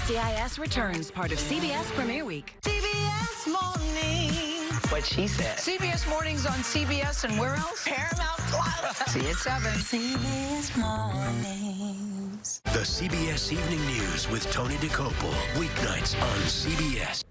NCIS returns, part of CBS Premiere Week. CBS Mornings. What she said. CBS Mornings on CBS and where else? Paramount Plus. See you at 7. CBS Mornings. The CBS Evening News with Tony DeCopel. Weeknights on CBS.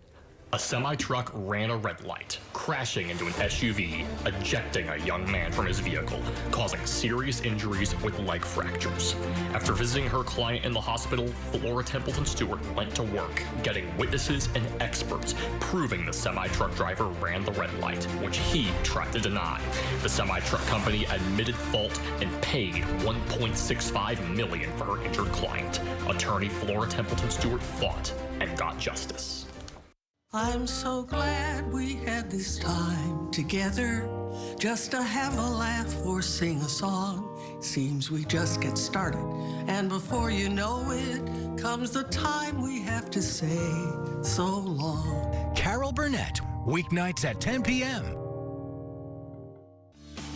A semi-truck ran a red light, crashing into an SUV, ejecting a young man from his vehicle, causing serious injuries with leg fractures. After visiting her client in the hospital, Flora Templeton Stewart went to work, getting witnesses and experts proving the semi-truck driver ran the red light, which he tried to deny. The semi-truck company admitted fault and paid $1.65 million for her injured client. Attorney Flora Templeton Stewart fought and got justice. I'm so glad we had this time together, just to have a laugh or sing a song. Seems we just get started, and before you know it, comes the time we have to say so long. Carol Burnett, weeknights at 10 p.m.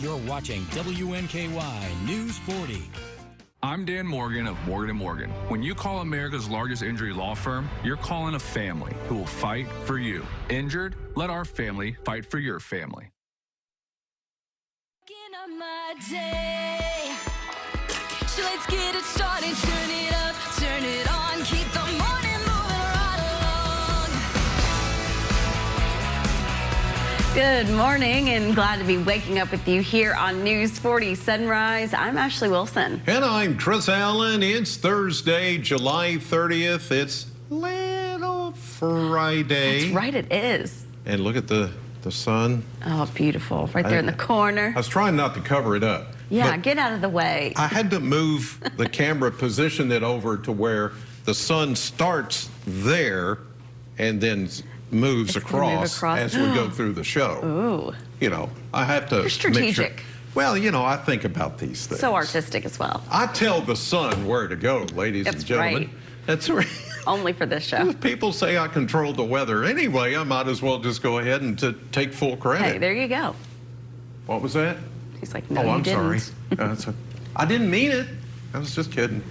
You're watching WNKY News 40. I'm Dan Morgan of Morgan & Morgan. When you call America's largest injury law firm, you're calling a family who will fight for you. Injured? Let our family fight for your family. So let's get it started, turn it up, turn it on, keep the morning moving right along. Good morning and glad to be waking up with you here on News 40 Sunrise. I'm Ashley Wilson. And I'm Chris Allen. It's Thursday, July 30th. It's Little Friday. That's right, it is. And look at the sun. Oh, beautiful. Right there in the corner. I was trying not to cover it up. Yeah, get out of the way. I had to move the camera, position it over to where the sun starts there and then moves across as we go through the show. Ooh. You know, I have to. You're strategic. Make sure. Well, you know, I think about these things. So artistic as well. I tell the sun where to go, ladies and gentlemen. Right. That's right. Only for this show. People say I control the weather. Anyway, I might as well just go ahead and take full credit. Hey, there you go. What was that? He's like, no, I'm you didn't. sorry. I didn't mean it. I was just kidding.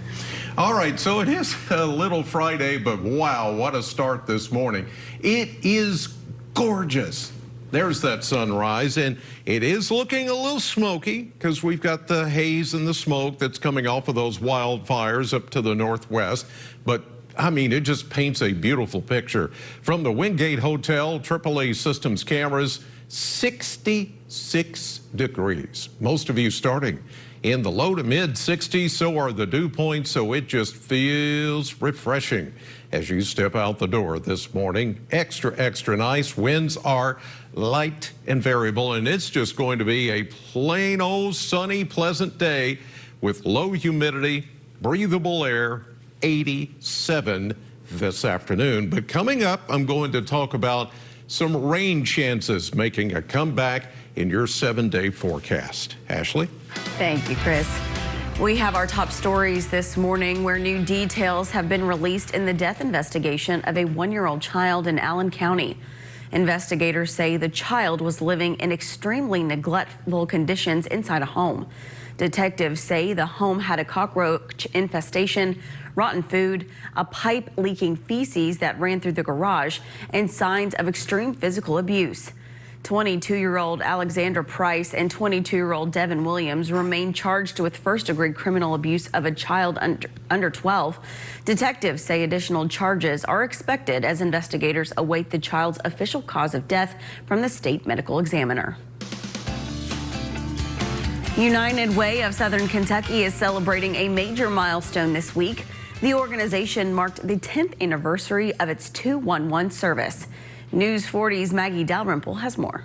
All right, so it is a Little Friday, but wow, what a start this morning. It is gorgeous. There's that sunrise, and it is looking a little smoky because we've got the haze and the smoke that's coming off of those wildfires up to the northwest. But I mean, it just paints a beautiful picture. From the Wingate Hotel, AAA Systems cameras, 66 degrees. Most of you starting in the low to mid 60s, so are the dew points, so it just feels refreshing as you step out the door this morning. Extra, extra nice. Winds are light and variable, and it's just going to be a plain old sunny, pleasant day with low humidity, breathable air, 87 this afternoon. But coming up, I'm going to talk about some rain chances making a comeback in your 7-day forecast. Ashley? Thank you, Chris. We have our top stories this morning where new details have been released in the death investigation of a 1-year-old child in Allen County. Investigators say the child was living in extremely neglectful conditions inside a home. Detectives say the home had a cockroach infestation, rotten food, a pipe leaking feces that ran through the garage, and signs of extreme physical abuse. 22-year-old Alexander Price and 22-year-old Devin Williams remain charged with first-degree criminal abuse of a child under 12. Detectives say additional charges are expected as investigators await the child's official cause of death from the state medical examiner. United Way of Southern Kentucky is celebrating a major milestone this week. The organization marked the 10th anniversary of its 211 service. News 40's Maggie Dalrymple has more.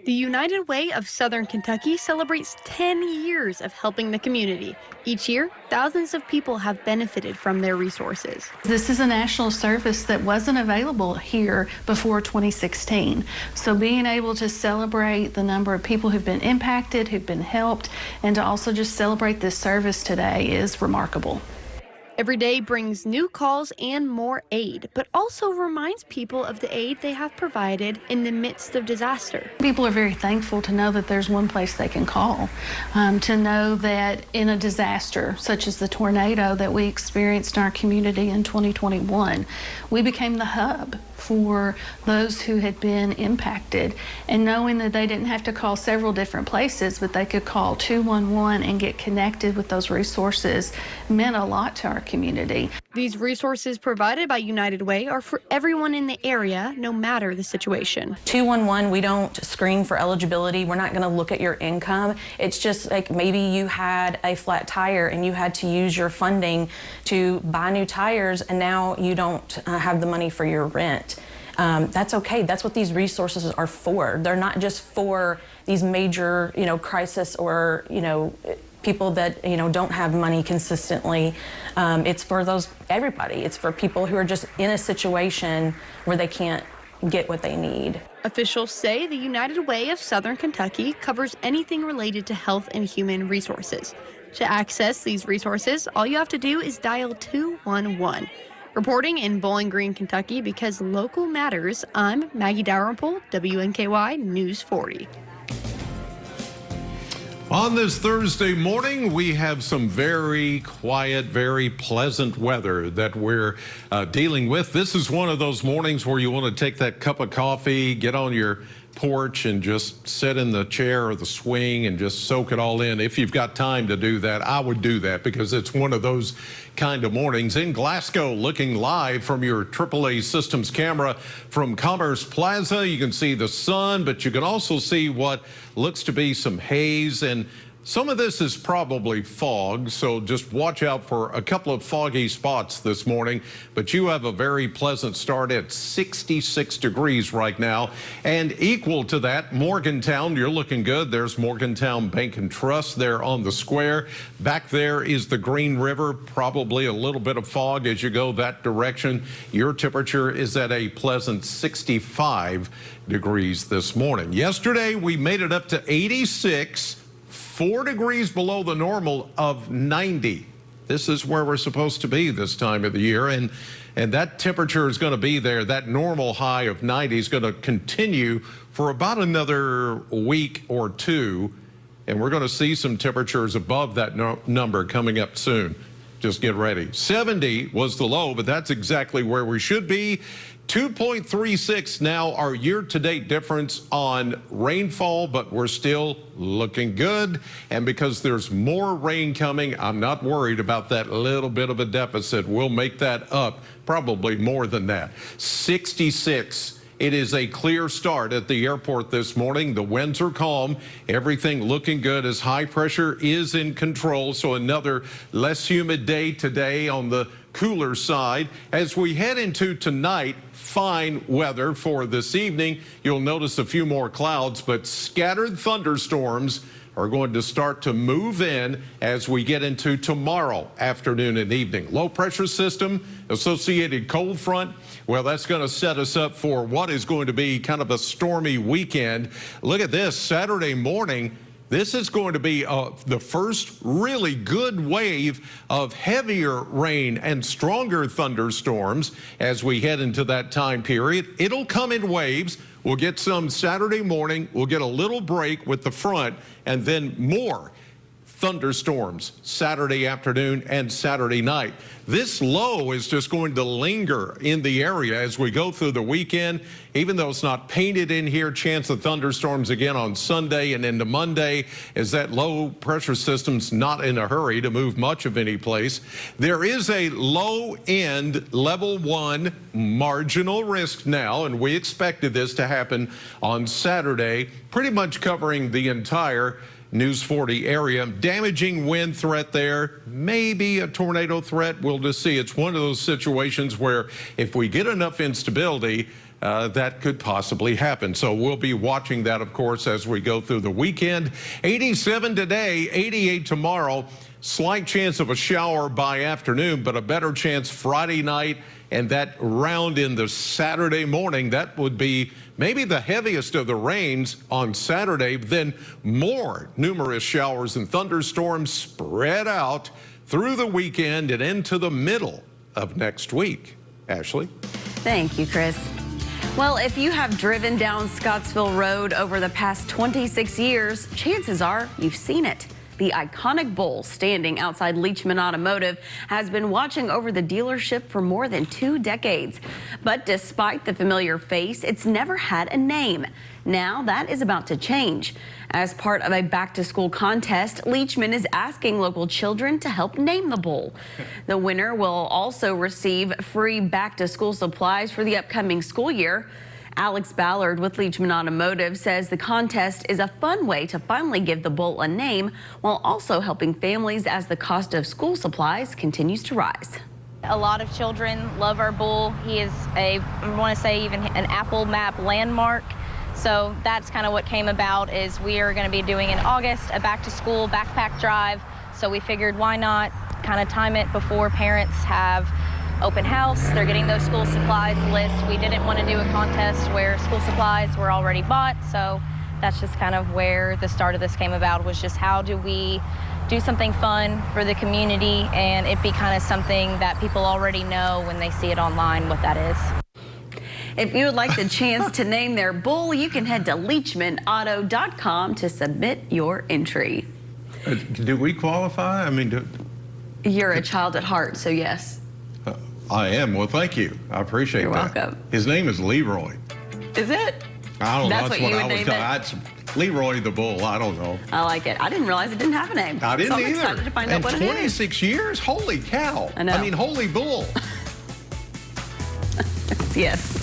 The United Way of Southern Kentucky celebrates 10 years of helping the community. Each year, thousands of people have benefited from their resources. This is a national service that wasn't available here before 2016. So being able to celebrate the number of people who've been impacted, who've been helped, and to also just celebrate this service today is remarkable. Every day brings new calls and more aid, but also reminds people of the aid they have provided in the midst of disaster. People are very thankful to know that there's one place they can call, to know that in a disaster such as the tornado that we experienced in our community in 2021, we became the hub for those who had been impacted, and knowing that they didn't have to call several different places, but they could call 211 and get connected with those resources meant a lot to our community. These resources provided by United Way are for everyone in the area, no matter the situation. 211, we don't screen for eligibility. We're not going to look at your income. It's just like maybe you had a flat tire and you had to use your funding to buy new tires, and now you don't have the money for your rent. That's okay. That's what these resources are for. They're not just for these major, crisis or, people that, don't have money consistently. It's for everybody. It's for people who are just in a situation where they can't get what they need. Officials say the United Way of Southern Kentucky covers anything related to health and human resources. To access these resources, all you have to do is dial 211. Reporting in Bowling Green, Kentucky, because local matters, I'm Maggie Dalrymple, WNKY News 40. On this Thursday morning, we have some very quiet, very pleasant weather that we're dealing with. This is one of those mornings where you want to take that cup of coffee, get on your porch and just sit in the chair or the swing and just soak it all in. If you've got time to do that, I would do that because it's one of those kind of mornings. In Glasgow, looking live from your AAA Systems camera from Commerce Plaza, you can see the sun, but you can also see what looks to be some haze, and some of this is probably fog, so just watch out for a couple of foggy spots this morning. But you have a very pleasant start at 66 degrees right now. And equal to that, Morgantown, you're looking good. There's Morgantown Bank and Trust there on the square. Back there is the Green River, probably a little bit of fog as you go that direction. Your temperature is at a pleasant 65 degrees this morning. Yesterday, we made it up to 86. 4 degrees below the normal of 90. This is where we're supposed to be this time of the year, and that temperature is going to be there. That normal high of 90 is going to continue for about another week or two, and we're going to see some temperatures above that number coming up soon. Just get ready. 70 was the low, but that's exactly where we should be. 2.36 now our year-to-date difference on rainfall, but we're still looking good. And because there's more rain coming, I'm not worried about that little bit of a deficit. We'll make that up, probably more than that. 66. It is a clear start at the airport this morning. The winds are calm. Everything looking good as high pressure is in control. So another less humid day today on the cooler side. As we head into tonight, fine weather for this evening. You'll notice a few more clouds, but scattered thunderstorms are going to start to move in as we get into tomorrow afternoon and evening. Low pressure system, associated cold front. Well, that's going to set us up for what is going to be kind of a stormy weekend. Look at this, Saturday morning. This is going to be the first really good wave of heavier rain and stronger thunderstorms as we head into that time period. It'll come in waves. We'll get some Saturday morning. We'll get a little break with the front, and then more thunderstorms Saturday afternoon and Saturday night. This low is just going to linger in the area as we go through the weekend. Even though it's not painted in here, chance of thunderstorms again on Sunday and into Monday, as that low pressure system's not in a hurry to move much of any place. There is a low end level 1 marginal risk now, and we expected this to happen on Saturday, pretty much covering the entire News 40 area. Damaging wind threat there, maybe a tornado threat. We'll just see. It's one of those situations where if we get enough instability, that could possibly happen. So we'll be watching that, of course, as we go through the weekend. 87 today, 88 tomorrow. Slight chance of a shower by afternoon, but a better chance Friday night, and that round in the Saturday morning. That would be maybe the heaviest of the rains on Saturday, then more numerous showers and thunderstorms spread out through the weekend and into the middle of next week. Ashley? Thank you, Chris. Well, if you have driven down Scottsville Road over the past 26 years, chances are you've seen it. The iconic bull standing outside Leachman Automotive has been watching over the dealership for more than 2 decades. But despite the familiar face, it's never had a name. Now that is about to change. As part of a back-to-school contest, Leachman is asking local children to help name the bull. The winner will also receive free back-to-school supplies for the upcoming school year. Alex Ballard with Leachman Automotive says the contest is a fun way to finally give the bull a name while also helping families as the cost of school supplies continues to rise. A lot of children love our bull. He is I want to say even an Apple Map landmark. So that's kind of what came about is we are going to be doing in August a back to school backpack drive. So we figured why not kind of time it before parents have open house. They're getting those school supplies list. We didn't want to do a contest where school supplies were already bought. So that's just kind of where the start of this came about, was just how do we do something fun for the community and it be kind of something that people already know when they see it online what that is. If you would like the chance to name their bull, you can head to leachmanauto.com to submit your entry. Do we qualify? I mean, You're a child at heart, so yes. I am. Well, thank you. I appreciate You're that. welcome. His name is Leroy. Is it? I don't know. That's what you would name it? That's Leroy the Bull. I don't know. I like it. I didn't realize it didn't have a name. I didn't so I'm either. excited to find out what it is. 26 years? Holy cow. I know. I mean, holy bull. Yes.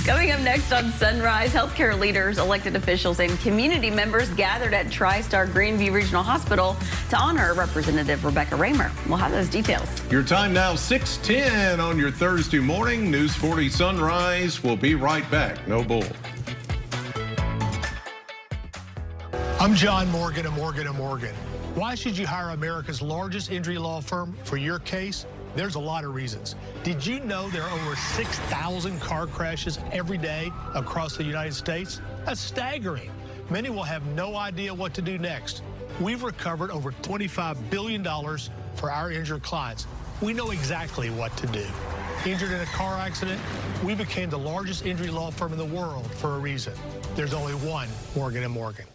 Coming up next on Sunrise, healthcare leaders, elected officials, and community members gathered at TriStar Greenview Regional Hospital to honor Representative Rebecca Raymer. We'll have those details. Your time now, 6:10 on your Thursday morning. News 40 Sunrise. We'll be right back. No bull. I'm John Morgan of Morgan & Morgan. Why should you hire America's largest injury law firm for your case? There's a lot of reasons. Did you know there are over 6,000 car crashes every day across the United States? That's staggering. Many will have no idea what to do next. We've recovered over $25 billion for our injured clients. We know exactly what to do. Injured in a car accident, we became the largest injury law firm in the world for a reason. There's only one Morgan & Morgan.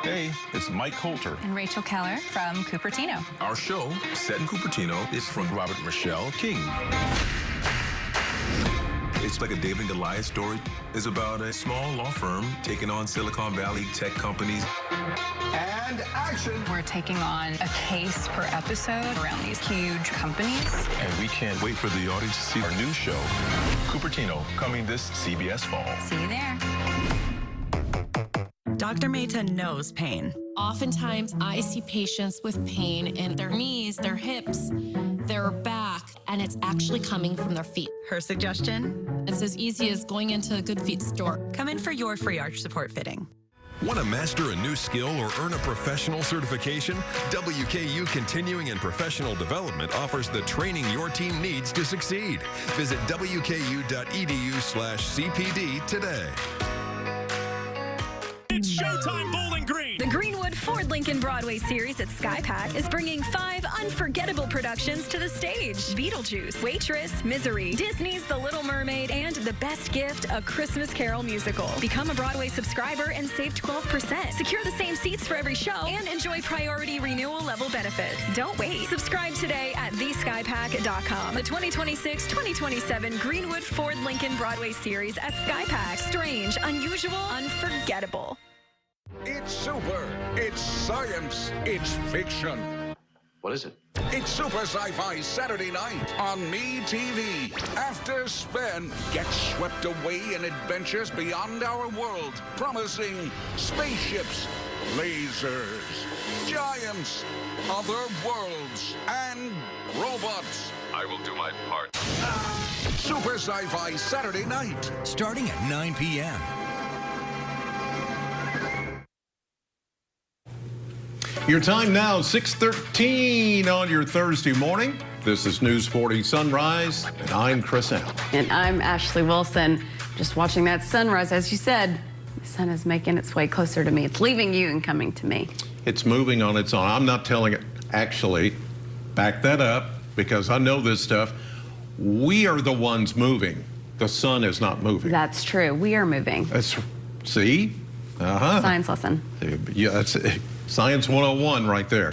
Hey, it's Mike Coulter. And Rachel Keller from Cupertino. Our show, set in Cupertino, is from Robert and Michelle King. It's like a David and Goliath story. It's about a small law firm taking on Silicon Valley tech companies. And action! We're taking on a case per episode around these huge companies. And we can't wait for the audience to see our new show, Cupertino, coming this CBS fall. See you there. Dr. Mehta knows pain. Oftentimes, I see patients with pain in their knees, their hips, their back, and it's actually coming from their feet. Her suggestion? It's as easy as going into a Good Feet store. Come in for your free arch support fitting. Want to master a new skill or earn a professional certification? WKU Continuing and Professional Development offers the training your team needs to succeed. Visit wku.edu/CPD today. It's showtime, Bowling Green! The Greenwood Ford Lincoln Broadway series at SkyPack is bringing 5 unforgettable productions to the stage. Beetlejuice, Waitress, Misery, Disney's The Little Mermaid, and The Best Gift, A Christmas Carol musical. Become a Broadway subscriber and save 12%. Secure the same seats for every show and enjoy priority renewal level benefits. Don't wait. Subscribe today at theskypack.com. The 2026-2027 Greenwood Ford Lincoln Broadway series at SkyPack. Strange, unusual, unforgettable. It's super, it's science, it's fiction. What is it? It's Super Sci-Fi Saturday night on MeTV. After Sven gets swept away in adventures beyond our world, promising spaceships, lasers, giants, other worlds, and robots. I will do my part. Super Sci-Fi Saturday night. Starting at 9 p.m. Your time now, 6:13 on your Thursday morning. This is News 40 Sunrise, and I'm Chris Allen. And I'm Ashley Wilson. Just watching that sunrise, as you said, the sun is making its way closer to me. It's leaving you and coming to me. It's moving on its own. I'm not telling it. actually, back that up because I know this stuff. We are the ones moving. The sun is not moving. That's true. We are moving. See? Uh-huh. Science lesson. Yeah, that's Science 101 right there.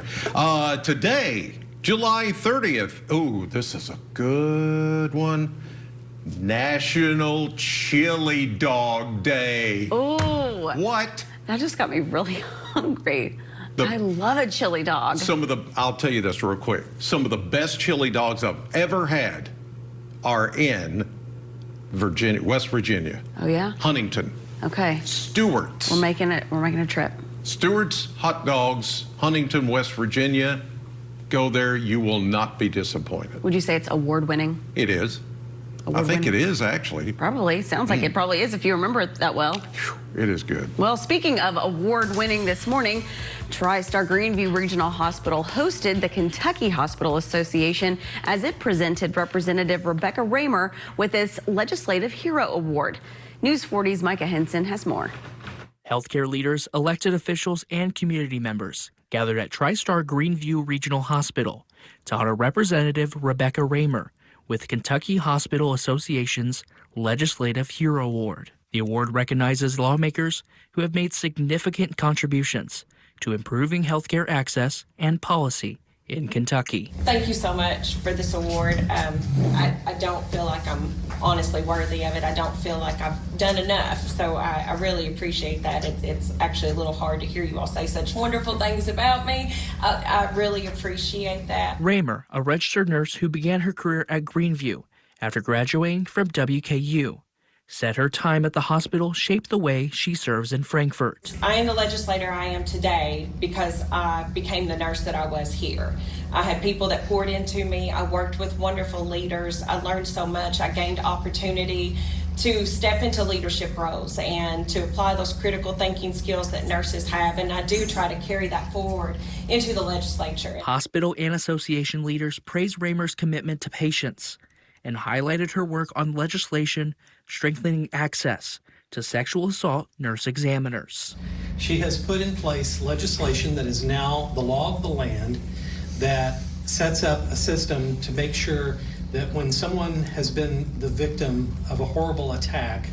Today, July 30th. Ooh, this is a good one. National Chili Dog Day. Ooh. What? That just got me really hungry. I love a chili dog. I'll tell you this real quick. Some of the best chili dogs I've ever had are in Virginia, West Virginia. Oh yeah? Huntington. Okay. Stewart's. We're making a trip. Stewart's Hot Dogs, Huntington, West Virginia. Go there, you will not be disappointed. Would you say it's award-winning? It is. I think it is, actually. Probably. Sounds like it probably is if you remember it that well. It is good. Well, speaking of award-winning this morning, TriStar Greenview Regional Hospital hosted the Kentucky Hospital Association as it presented Representative Rebecca Raymer with its Legislative Hero Award. News 40's Micah Henson has more. Healthcare leaders, elected officials, and community members gathered at TriStar Greenview Regional Hospital to honor Representative Rebecca Raymer with Kentucky Hospital Association's Legislative Hero Award. The award recognizes lawmakers who have made significant contributions to improving healthcare access and policy in Kentucky. Thank you so much for this award. I don't feel like I'm honestly worthy of it. I don't feel like I've done enough, so I really appreciate that. It's actually a little hard to hear you all say such wonderful things about me. I really appreciate that. Raymer, a registered nurse who began her career at Greenview after graduating from WKU, said her time at the hospital shaped the way she serves in Frankfort. I am the legislator I am today because I became the nurse that I was here. I had people that poured into me. I worked with wonderful leaders. I learned so much. I gained opportunity to step into leadership roles and to apply those critical thinking skills that nurses have, and I do try to carry that forward into the legislature. Hospital and association leaders praised Raymer's commitment to patients and highlighted her work on legislation strengthening access to sexual assault nurse examiners. She has put in place legislation that is now the law of the land that sets up a system to make sure that when someone has been the victim of a horrible attack,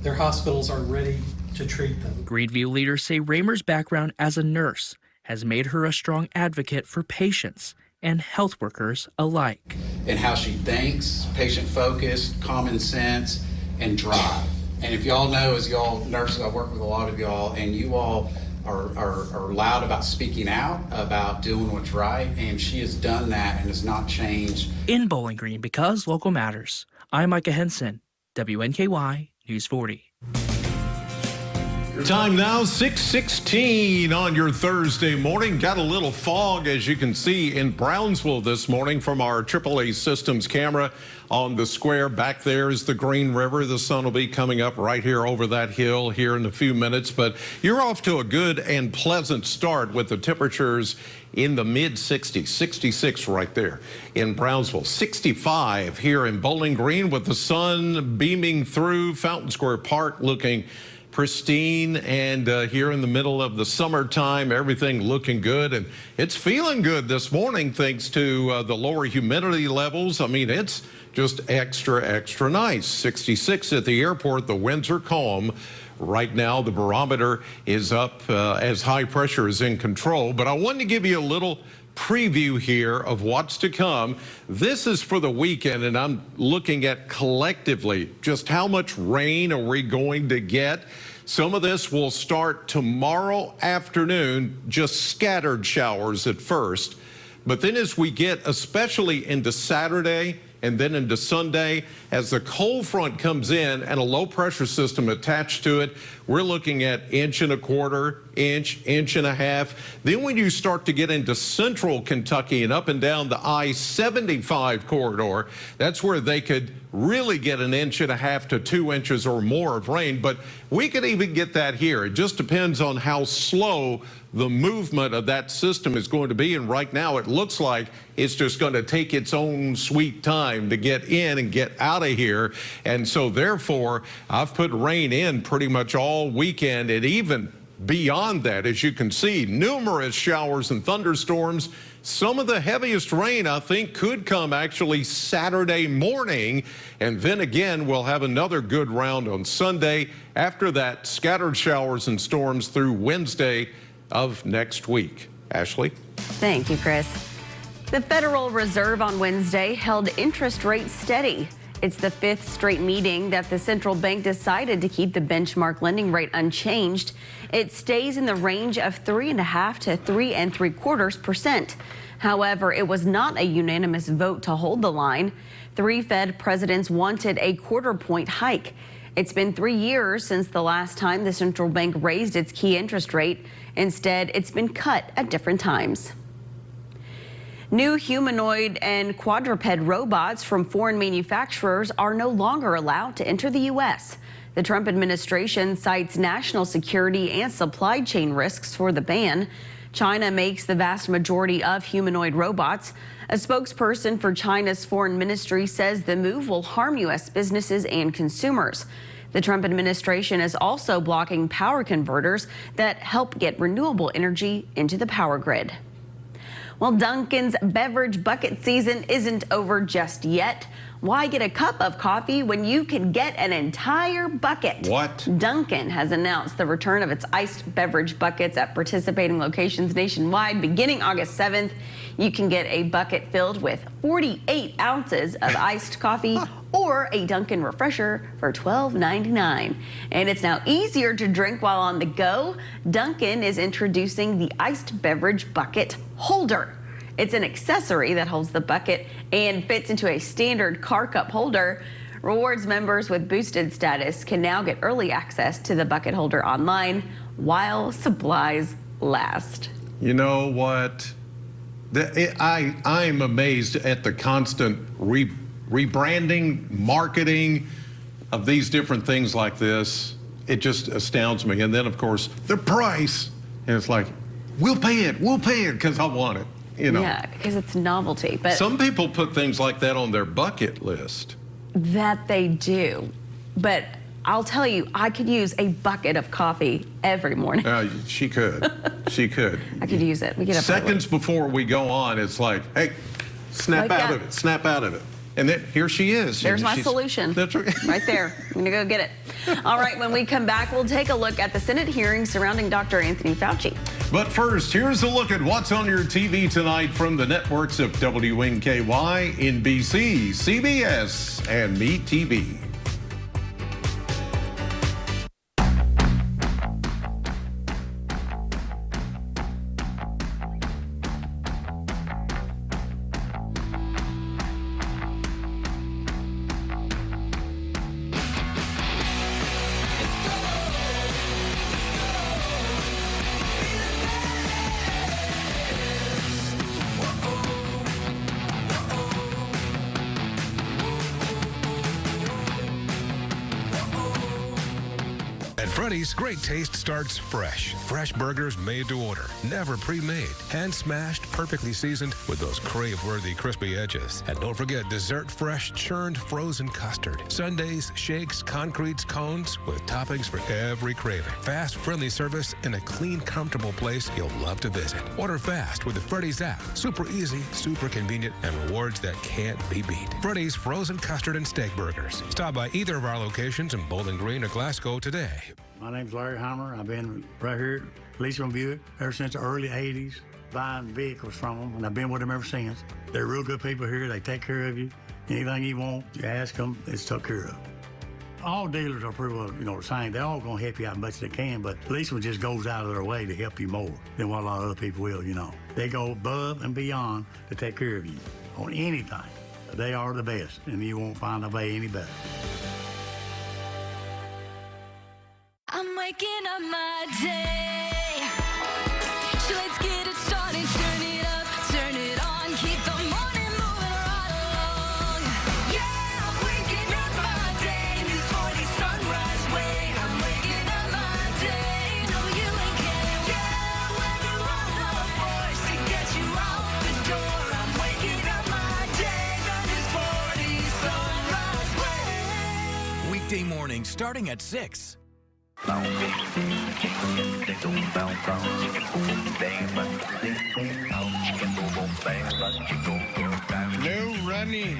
their hospitals are ready to treat them. Greenview leaders say Raymer's background as a nurse has made her a strong advocate for patients and health workers alike. And how she thinks, patient-focused, common sense, and drive. And if y'all know, as y'all nurses, I work with a lot of y'all, and you all are loud about speaking out, about doing what's right, and she has done that and has not changed. In Bowling Green, because local matters, I'm Micah Henson, WNKY News 40. Time now, 6:16 on your Thursday morning. Got a little fog, as you can see, in Brownsville this morning from our AAA Systems camera on the square. Back there is the Green River. The sun will be coming up right here over that hill here in a few minutes. But you're off to a good and pleasant start with the temperatures in the mid-60s, 66 right there in Brownsville, 65 here in Bowling Green with the sun beaming through. Fountain Square Park looking pristine, and here in the middle of the summertime, everything looking good, and it's feeling good this morning thanks to the lower humidity levels. I mean, it's just extra nice. 66 at the airport. The winds are calm. Right now, the barometer is up as high pressure is in control, but I wanted to give you a little preview here of what's to come. This is for the weekend, and I'm looking at collectively just how much rain are we going to get. Some of this will start tomorrow afternoon, just scattered showers at first. But then as we get especially into Saturday and then into Sunday, as the cold front comes in and a low pressure system attached to it, we're looking at 1.25 inch, 1.5 inches. Then when you start to get into central Kentucky and up and down the I-75 corridor, that's where they could really get 1.5 inches to 2 inches or more of rain. But we could even get that here. It just depends on how slow the movement of that system is going to be. And right now it looks like it's just going to take its own sweet time to get in and get out of here. And so therefore, I've put rain in pretty much all weekend and even beyond that, as you can see, numerous showers and thunderstorms. Some of the heaviest rain, I think, could come actually Saturday morning. And then again, we'll have another good round on Sunday. After that, scattered showers and storms through Wednesday of next week. Ashley? Thank you, Chris. The Federal Reserve on Wednesday held interest rates steady. It's the fifth straight meeting that the central bank decided to keep the benchmark lending rate unchanged. It stays in the range of 3.5% to 3.75%. However, it was not a unanimous vote to hold the line. 3 Fed presidents wanted a quarter-point hike. It's been 3 years since the last time the central bank raised its key interest rate. Instead, it's been cut at different times. New humanoid and quadruped robots from foreign manufacturers are no longer allowed to enter the U.S. The Trump administration cites national security and supply chain risks for the ban. China makes the vast majority of humanoid robots. A spokesperson for China's foreign ministry says the move will harm U.S. businesses and consumers. The Trump administration is also blocking power converters that help get renewable energy into the power grid. Well, Dunkin's beverage bucket season isn't over just yet. Why get a cup of coffee when you can get an entire bucket? What? Dunkin' has announced the return of its iced beverage buckets at participating locations nationwide. Beginning August 7th, you can get a bucket filled with 48 ounces of iced coffee or a Dunkin' refresher for $12.99. And it's now easier to drink while on the go. Dunkin' is introducing the iced beverage bucket holder. It's an accessory that holds the bucket and fits into a standard car cup holder. Rewards members with boosted status can now get early access to the bucket holder online while supplies last. You know what? I am amazed at the constant rebranding, marketing of these different things like this. It just astounds me. And then, of course, the price. And it's like, we'll pay it because I want it. You know. Yeah, because it's novelty. But some people put things like that on their bucket list. That they do. But I'll tell you, I could use a bucket of coffee every morning. She could. She could. I could use it. We get up seconds early. Before we go on, it's like, hey, snap out of it. Snap out of it. And then here she is. There's my solution. That's right. Right there. I'm going to go get it. All right, when we come back, we'll take a look at the Senate hearings surrounding Dr. Anthony Fauci. But first, here's a look at what's on your TV tonight from the networks of WNKY, NBC, CBS, and MeTV. Freddy's great taste starts fresh. Fresh burgers made to order, never pre-made, hand-smashed, perfectly seasoned with those crave-worthy crispy edges. And don't forget dessert fresh, churned, frozen custard. Sundaes, shakes, concretes, cones with toppings for every craving. Fast, friendly service in a clean, comfortable place you'll love to visit. Order fast with the Freddy's app. Super easy, super convenient, and rewards that can't be beat. Freddy's frozen custard and steak burgers. Stop by either of our locations in Bowling Green or Glasgow today. My name's Larry Heimer. I've been right here at Leachman Buick ever since the early 80s, buying vehicles from them, and I've been with them ever since. They're real good people here. They take care of you. Anything you want, you ask them, it's took care of. All dealers are pretty well, the same. They're all going to help you out as much as they can, but Leachman just goes out of their way to help you more than what a lot of other people will, They go above and beyond to take care of you on anything. They are the best, and you won't find nobody any better. I'm waking up my day. So let's get it started. Turn it up, turn it on. Keep the morning moving right along. Yeah, I'm waking up my day. This 40 sunrise way. I'm waking up my day. No, you ain't kidding. Yeah, when you run the force to get you out the door. I'm waking up my day. On this 40 sunrise way. Weekday morning starting at 6. No running.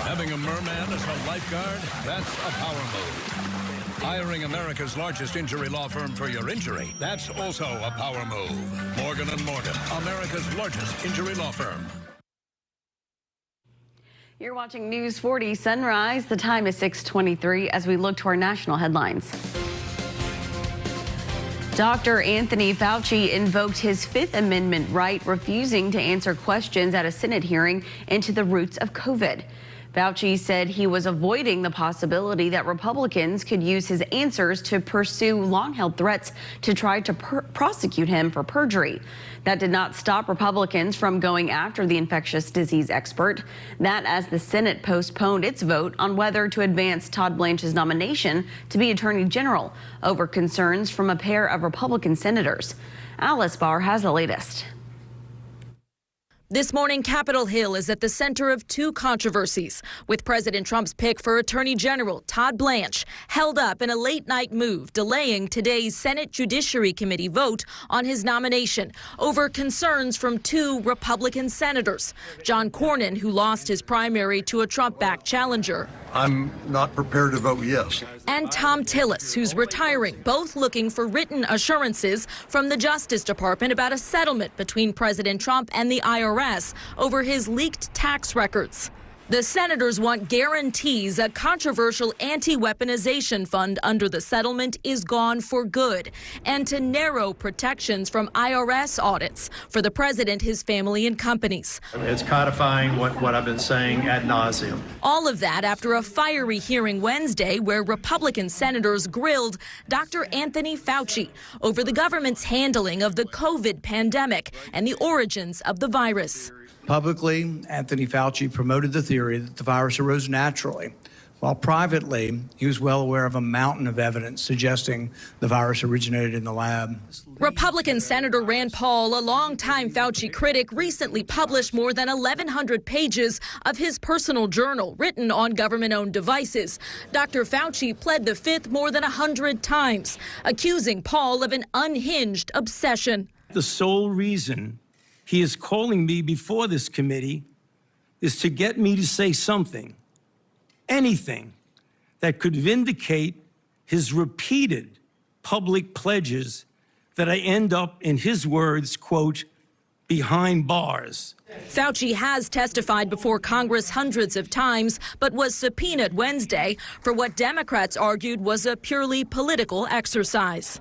Having a merman as a lifeguard? That's a power move. Hiring America's largest injury law firm for your injury? That's also a power move. Morgan & Morgan, America's largest injury law firm. You're watching News 40 Sunrise. The time is 6:23 as we look to our national headlines. Dr. Anthony Fauci invoked his Fifth Amendment right, refusing to answer questions at a Senate hearing into the roots of COVID. Fauci said he was avoiding the possibility that Republicans could use his answers to pursue long-held threats to try to prosecute him for perjury. That did not stop Republicans from going after the infectious disease expert. That as the Senate postponed its vote on whether to advance Todd Blanche's nomination to be Attorney General over concerns from a pair of Republican senators. Alice Barr has the latest. This morning, Capitol Hill is at the center of two controversies, with President Trump's pick for Attorney General Todd Blanche held up in a late-night move, delaying today's Senate Judiciary Committee vote on his nomination over concerns from two Republican senators, John Cornyn, who lost his primary to a Trump-backed challenger, I'm not prepared to vote yes. and Tom Tillis, who's retiring, both looking for written assurances from the Justice Department about a settlement between President Trump and the IRS over his leaked tax records. The senators want guarantees a controversial anti-weaponization fund under the settlement is gone for good, and to narrow protections from IRS audits for the president, his family, and companies. It's codifying what I've been saying ad nauseum. All of that after a fiery hearing Wednesday where Republican senators grilled Dr. Anthony Fauci over the government's handling of the COVID pandemic and the origins of the virus. Publicly, Anthony Fauci promoted the theory that the virus arose naturally, while privately, he was well aware of a mountain of evidence suggesting the virus originated in the lab. Republican Senator Rand Paul, a longtime Fauci critic, recently published more than 1,100 pages of his personal journal written on government-owned devices. Dr. Fauci pled the Fifth more than 100 times, accusing Paul of an unhinged obsession. The sole reason he is calling me before this committee is to get me to say something, anything, that could vindicate his repeated public pledges that I end up, in his words, quote, behind bars. Fauci has testified before Congress hundreds of times, but was subpoenaed Wednesday for what Democrats argued was a purely political exercise.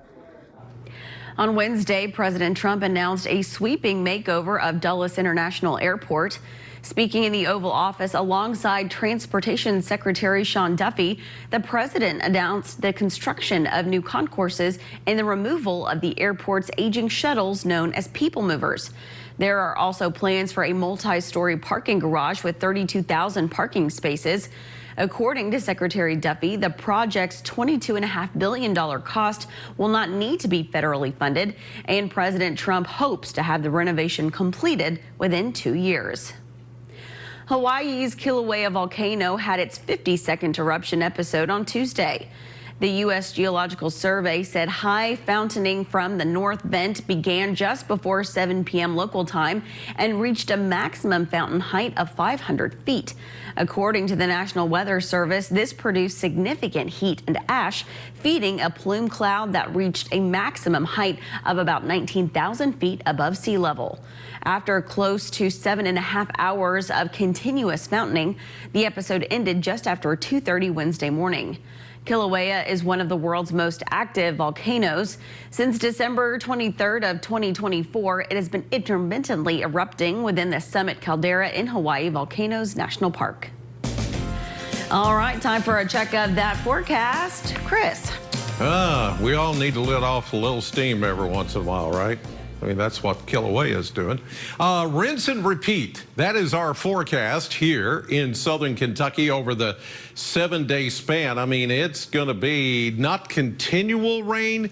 On Wednesday, President Trump announced a sweeping makeover of Dulles International Airport. Speaking in the Oval Office alongside Transportation Secretary Sean Duffy, the president announced the construction of new concourses and the removal of the airport's aging shuttles known as people movers. There are also plans for a multi-story parking garage with 32,000 parking spaces. According to Secretary Duffy, the project's $22.5 billion cost will not need to be federally funded, and President Trump hopes to have the renovation completed within 2 years. Hawaii's Kilauea volcano had its 52nd eruption episode on Tuesday. The U.S. Geological Survey said high fountaining from the north vent began just before 7 p.m. local time and reached a maximum fountain height of 500 feet. According to the National Weather Service, this produced significant heat and ash, feeding a plume cloud that reached a maximum height of about 19,000 feet above sea level. After close to 7.5 hours of continuous fountaining, the episode ended just after 2:30 Wednesday morning. Kilauea is one of the world's most active volcanoes. Since December 23rd of 2024, it has been intermittently erupting within the Summit Caldera in Hawaii Volcanoes National Park. All right, time for a check of that forecast. Chris. We all need to let off a little steam every once in a while, right? I mean, that's what Kilauea is doing. Rinse and repeat. That is our forecast here in southern Kentucky over the 7-day span. I mean, it's going to be not continual rain,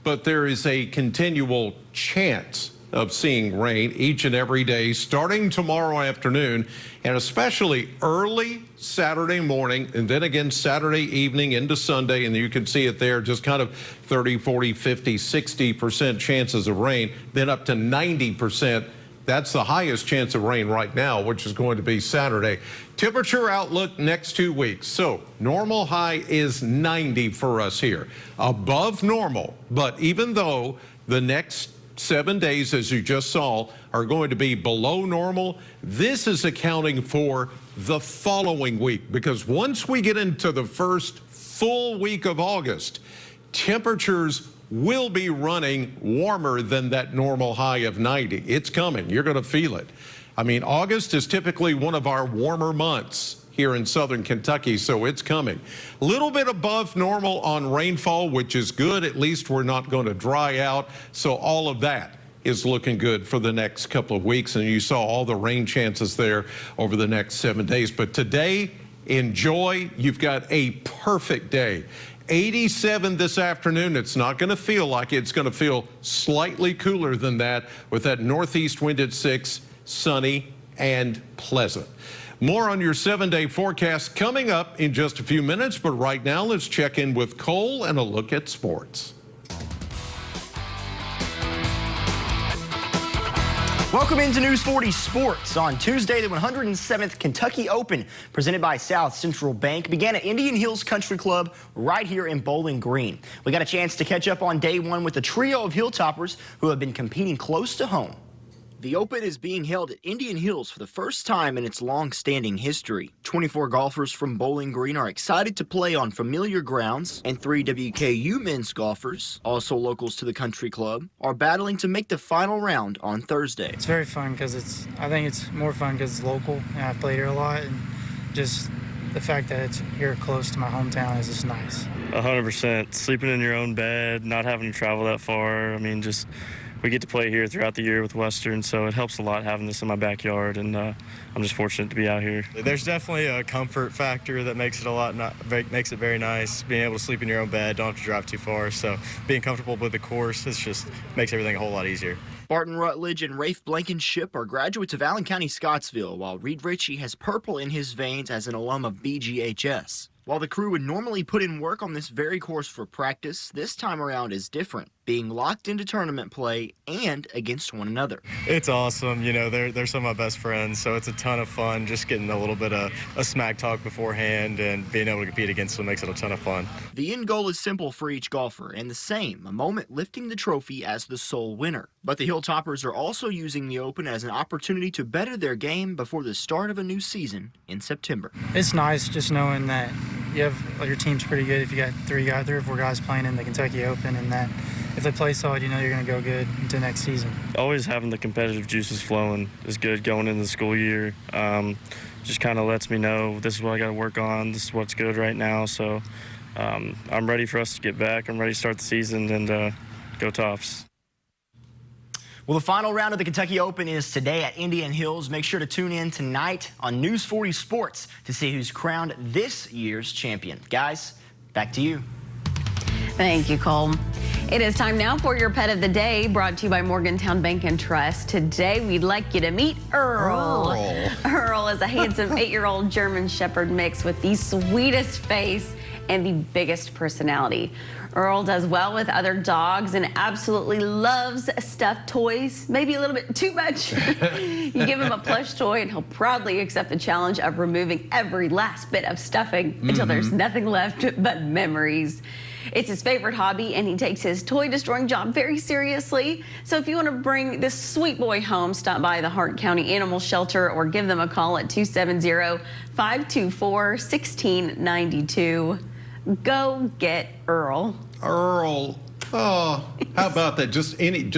but there is a continual chance of seeing rain each and every day starting tomorrow afternoon and especially early Saturday morning and then again Saturday evening into Sunday. And you can see it there, just kind of 30, 40, 50, 60% chances of rain, then up to 90%. That's the highest chance of rain right now, which is going to be Saturday. Temperature outlook next 2 weeks. So normal high is 90 for us here, above normal. But even though the next 7 days, as you just saw, are going to be below normal, this is accounting for the following week, because once we get into the first full week of August, temperatures will be running warmer than that normal high of 90. It's coming. You're going to feel it. I mean, August is typically one of our warmer months here in southern Kentucky, so it's coming. A little bit above normal on rainfall, which is good. At least we're not going to dry out. So all of that is looking good for the next couple of weeks. And you saw all the rain chances there over the next 7 days. But today, enjoy. You've got a perfect day. 87 this afternoon. It's not going to feel like it. It's going to feel slightly cooler than that with that northeast wind at 6, sunny and pleasant. More on your 7-day forecast coming up in just a few minutes. But right now, let's check in with Cole and a look at sports. Welcome into News 40 Sports. On Tuesday, the 107th Kentucky Open, presented by South Central Bank, began at Indian Hills Country Club right here in Bowling Green. We got a chance to catch up on day one with a trio of Hilltoppers who have been competing close to home. The Open is being held at Indian Hills for the first time in its long-standing history. 24 golfers from Bowling Green are excited to play on familiar grounds, and 3 WKU men's golfers, also locals to the country club, are battling to make the final round on Thursday. It's very fun because I think it's more fun because it's local, and I've played here a lot, and just the fact that it's here close to my hometown is just nice. 100%. Sleeping in your own bed, not having to travel that far. I mean, just we get to play here throughout the year with Western, so it helps a lot having this in my backyard, and I'm just fortunate to be out here. There's definitely a comfort factor that makes it makes it very nice. Being able to sleep in your own bed, don't have to drive too far, so being comfortable with the course, it's just makes everything a whole lot easier. Barton Rutledge and Rafe Blankenship are graduates of Allen County Scottsville, while Reed Ritchie has purple in his veins as an alum of BGHS. While the crew would normally put in work on this very course for practice, this time around is different, being locked into tournament play and against one another. It's awesome. You know, they're some of my best friends, so it's a ton of fun just getting a little bit of a smack talk beforehand, and being able to compete against them makes it a ton of fun. The end goal is simple for each golfer, and the same, a moment lifting the trophy as the sole winner. But the Hilltoppers are also using the Open as an opportunity to better their game before the start of a new season in September. It's nice just knowing that your team's pretty good if you got 3 or 4 guys playing in the Kentucky Open, and that if they play solid, you know you're going to go good into next season. Always having the competitive juices flowing is good going into the school year. Just kind of lets me know this is what I got to work on, this is what's good right now. So I'm ready for us to get back. I'm ready to start the season and go Tops. Well, the final round of the Kentucky Open is today at Indian Hills. Make sure to tune in tonight on News 40 Sports to see who's crowned this year's champion. Guys, back to you. Thank you, Cole. It is time now for your pet of the day, brought to you by Morgantown Bank and Trust. Today, we'd like you to meet Earl. Earl is a handsome 8-year-old German Shepherd mix with the sweetest face and the biggest personality. Earl does well with other dogs and absolutely loves stuffed toys, maybe a little bit too much. You give him a plush toy and he'll proudly accept the challenge of removing every last bit of stuffing until there's nothing left but memories. It's his favorite hobby, and he takes his toy-destroying job very seriously. So if you want to bring this sweet boy home, stop by the Hart County Animal Shelter or give them a call at 270-524-1692. Go get Earl. Earl. Oh, how about that? Just with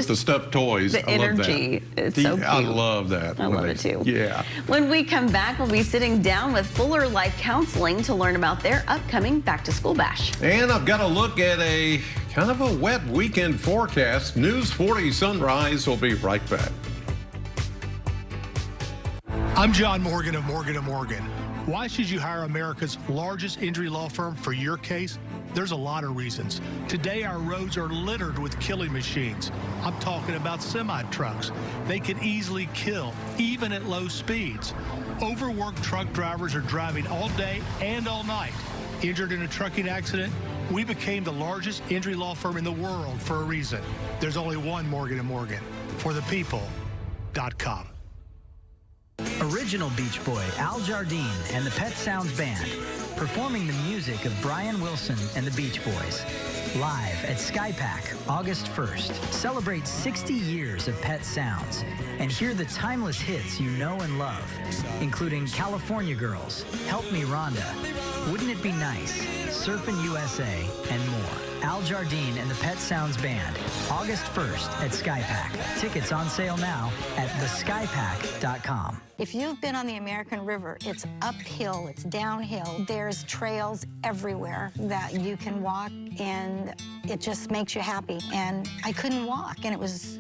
the stuffed toys. The energy. It's so cute. I love that. I love it too. Yeah. When we come back, we'll be sitting down with Fuller Life Counseling to learn about their upcoming back-to-school bash. And I've got a look at a kind of a wet weekend forecast. News 40 Sunrise will be right back. I'm John Morgan of Morgan & Morgan. Why should you hire America's largest injury law firm for your case? There's a lot of reasons. Today, our roads are littered with killing machines. I'm talking about semi-trucks. They can easily kill, even at low speeds. Overworked truck drivers are driving all day and all night. Injured in a trucking accident? We became the largest injury law firm in the world for a reason. There's only one Morgan & Morgan. ForThePeople.com. Original Beach Boy, Al Jardine, and the Pet Sounds Band, performing the music of Brian Wilson and the Beach Boys. Live at SkyPack, August 1st. Celebrate 60 years of Pet Sounds and hear the timeless hits you know and love, including California Girls, Help Me Rhonda, Wouldn't It Be Nice, Surfin' USA, and more. Al Jardine and the Pet Sounds Band, August 1st at SkyPack. Tickets on sale now at theskypack.com. If you've been on the American River, it's uphill, it's downhill. There's trails everywhere that you can walk, and it just makes you happy. And I couldn't walk, and it was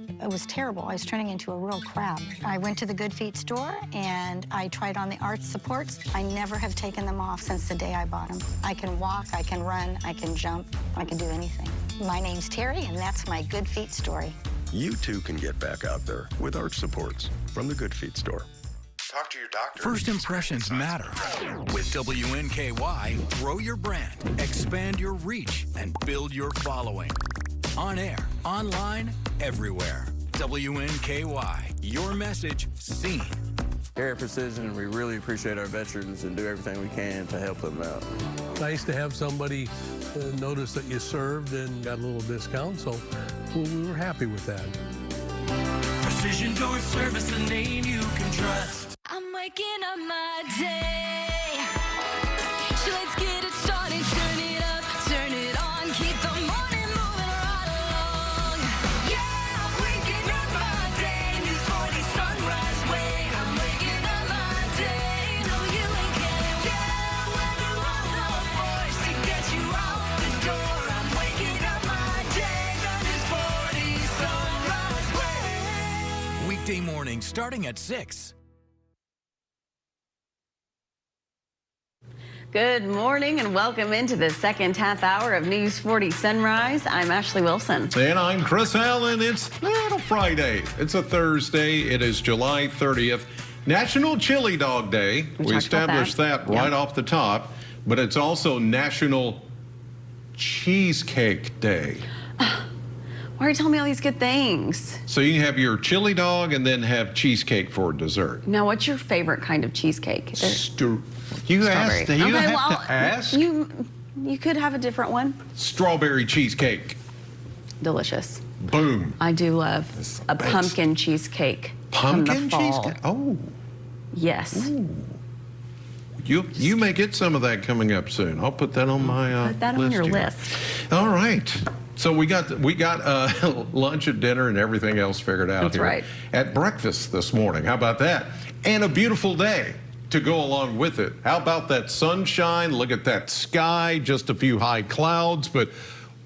terrible. I was turning into a real crab. I went to the Good Feet store, and I tried on the arch supports. I never have taken them off since the day I bought them. I can walk, I can run, I can jump, I can do anything. My name's Terry, and that's my Good Feet story. You too can get back out there with arch supports from the Good Feet store. Talk to your doctor. First impressions matter. With WNKY, grow your brand, expand your reach, and build your following. On air, online, everywhere. WNKY, your message seen. Here at Precision, we really appreciate our veterans and do everything we can to help them out. Nice to have somebody notice that you served and got a little discount, so we were happy with that. Precision Door Service, the name you can trust. I'm waking up my day. So let's get it started. Turn it up, turn it on. Keep the morning moving right along. Yeah, I'm waking up my day. News 40 sunrise way. I'm waking up my day. WNKY. Yeah, we're the force to get you out the door. I'm waking up my day. The News 40 sunrise way. Weekday morning starting at 6. Good morning and welcome into the second half hour of News 40 Sunrise. I'm Ashley Wilson. And I'm Chris Allen. It's not a Friday. It's a Thursday. It is July 30th. National Chili Dog Day. We established that right off the top. But it's also National Cheesecake Day. Why are you telling me all these good things? So you can have your chili dog and then have cheesecake for dessert. Now, what's your favorite kind of cheesecake? You asked. You have to ask. You could have a different one. Strawberry cheesecake. Delicious. Boom. I do love a pumpkin cheesecake. Pumpkin cheesecake? Oh. Yes. Ooh. You may get some of that coming up soon. I'll put that on my list. Put that on your list. All right. So we got lunch and dinner and everything else figured out That's here right. at breakfast this morning. How about that? And a beautiful day to go along with it. How about that sunshine? Look at that sky, just a few high clouds, but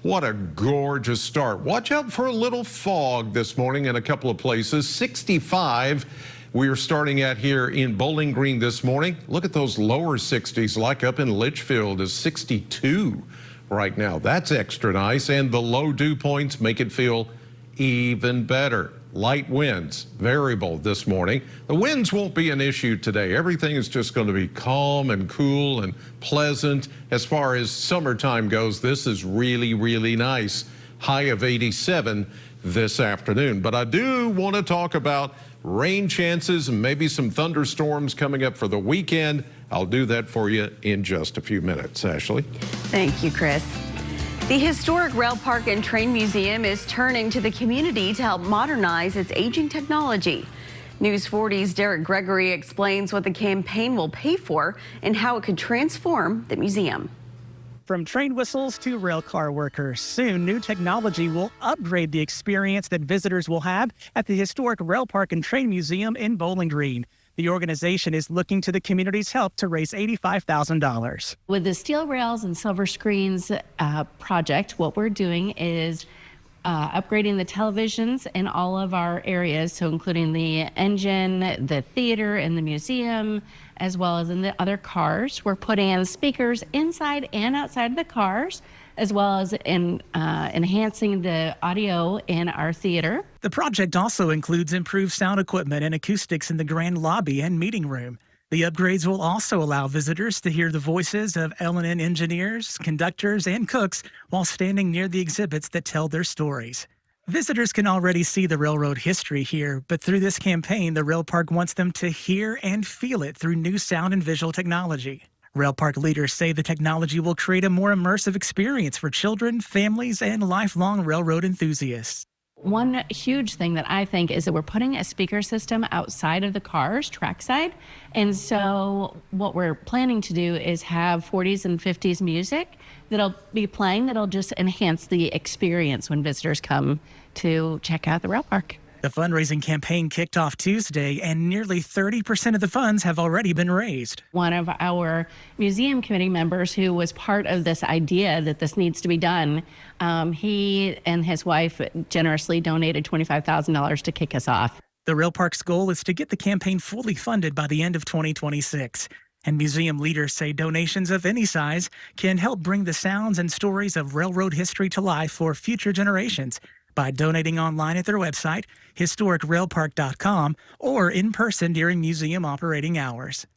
what a gorgeous start. Watch out for a little fog this morning in a couple of places. 65 we are starting at here in Bowling Green this morning. Look at those lower 60s, like up in Litchfield is 62 right now. That's extra nice, and the low dew points make it feel even better. Light winds, variable this morning. The winds won't be an issue today. Everything is just going to be calm and cool and pleasant. As far as summertime goes, this is really, really nice. High of 87 this afternoon. But I do want to talk about rain chances and maybe some thunderstorms coming up for the weekend. I'll do that for you in just a few minutes. Ashley. Thank you, Chris. The historic Rail Park and Train Museum is turning to the community to help modernize its aging technology. News 40's Derek Gregory explains what the campaign will pay for and how it could transform the museum. From train whistles to rail car workers, soon new technology will upgrade the experience that visitors will have at the historic Rail Park and Train Museum in Bowling Green. The organization is looking to the community's help to raise $85,000. With the steel rails and silver screens project, what we're doing is upgrading the televisions in all of our areas, so including the engine, the theater, and the museum, as well as in the other cars. We're putting in speakers inside and outside the cars, as well as enhancing the audio in our theater. The project also includes improved sound equipment and acoustics in the grand lobby and meeting room. The upgrades will also allow visitors to hear the voices of L&N engineers, conductors, and cooks while standing near the exhibits that tell their stories. Visitors can already see the railroad history here, but through this campaign, the Rail Park wants them to hear and feel it through new sound and visual technology. Rail Park leaders say the technology will create a more immersive experience for children, families, and lifelong railroad enthusiasts. One huge thing that I think is that we're putting a speaker system outside of the cars, trackside. And so what we're planning to do is have 40s and 50s music that'll be playing that'll just enhance the experience when visitors come to check out the rail park. The fundraising campaign kicked off Tuesday, and nearly 30% of the funds have already been raised. One of our museum committee members who was part of this idea that this needs to be done, he and his wife generously donated $25,000 to kick us off. The Rail Park's goal is to get the campaign fully funded by the end of 2026. And museum leaders say donations of any size can help bring the sounds and stories of railroad history to life for future generations by donating online at their website, historicrailpark.com, or in person during museum operating hours.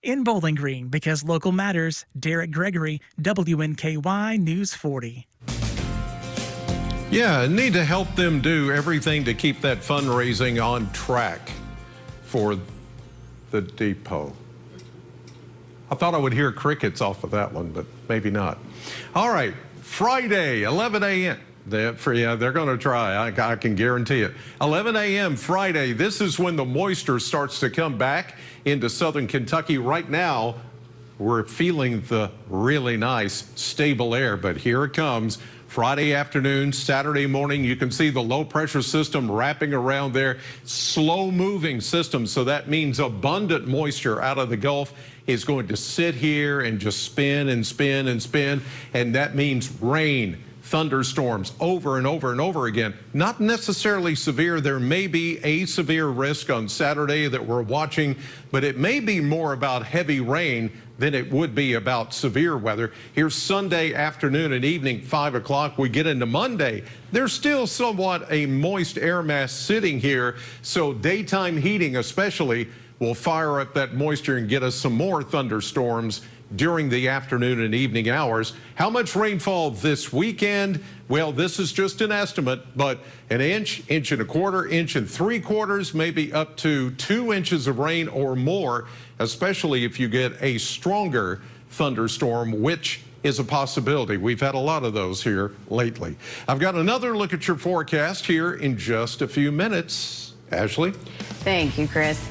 In Bowling Green, because local matters, Derek Gregory, WNKY News 40. Yeah, need to help them do everything to keep that fundraising on track for the depot. I thought I would hear crickets off of that one, but maybe not. All right, Friday, 11 a.m. They're going to try. I can guarantee it. 11 a.m. Friday. This is when the moisture starts to come back into southern Kentucky. Right now, we're feeling the really nice, stable air, but here it comes. Friday afternoon, Saturday morning, you can see the low pressure system wrapping around there. Slow moving system, so that means abundant moisture out of the Gulf is going to sit here and just spin and spin and spin, and that means rain, thunderstorms over and over and over again. Not necessarily severe. There may be a severe risk on Saturday that we're watching, but it may be more about heavy rain than it would be about severe weather. Here's Sunday afternoon and evening, 5 o'clock. We get into Monday. There's still somewhat a moist air mass sitting here, so daytime heating especially will fire up that moisture and get us some more thunderstorms during the afternoon and evening hours. How much rainfall this weekend? Well, this is just an estimate, but an inch, inch and a quarter, inch and 3/4, maybe up to 2 inches of rain or more, especially if you get a stronger thunderstorm, which is a possibility. We've had a lot of those here lately. I've got another look at your forecast here in just a few minutes. Ashley? Thank you, Chris.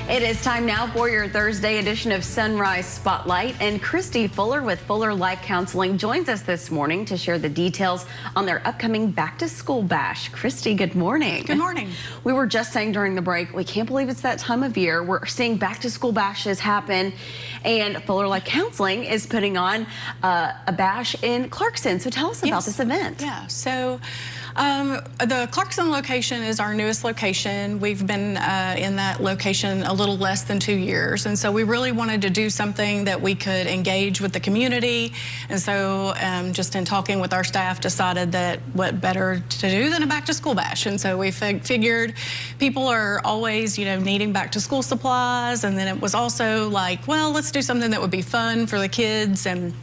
It is time now for your Thursday edition of Sunrise Spotlight, and Christy Fuller with Fuller Life Counseling joins us this morning to share the details on their upcoming Back to School Bash. Christy, good morning. Good morning. We were just saying during the break, we can't believe it's that time of year. We're seeing Back to School Bashes happen, and Fuller Life Counseling is putting on a bash in Clarkson. So tell us about this event. Yeah, so the Clarkson location is our newest location. We've been in that location a little less than 2 years, and so we really wanted to do something that we could engage with the community. And so just in talking with our staff, decided that what better to do than a back to school bash. And so we figured people are always, needing back to school supplies, and then it was also like, well, let's do something that would be fun for the kids and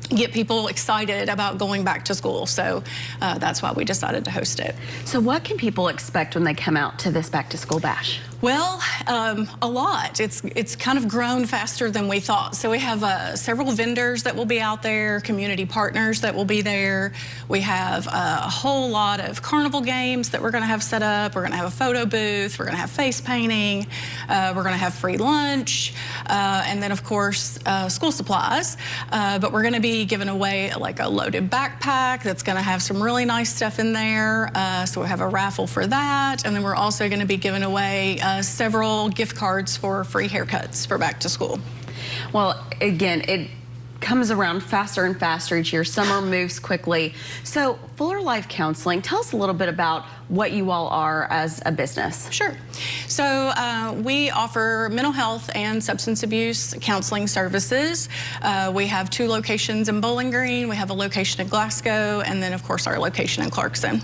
get people excited about going back to school. So that's why we decided to host it. So what can people expect when they come out to this Back to School Bash? Well, a lot. It's kind of grown faster than we thought. So we have several vendors that will be out there, community partners that will be there. We have a whole lot of carnival games that we're going to have set up. We're going to have a photo booth. We're going to have face painting. We're going to have free lunch. And then, of course, school supplies. But we're going to be giving away like a loaded backpack that's going to have some really nice stuff in there. So we'll have a raffle for that. And then we're also going to be giving away several gift cards for free haircuts for back to school. Well, again, comes around faster and faster each year. Summer moves quickly. So Fuller Life Counseling, tell us a little bit about what you all are as a business. Sure. So we offer mental health and substance abuse counseling services. We have 2 locations in Bowling Green. We have a location in Glasgow, and then of course our location in Clarkson.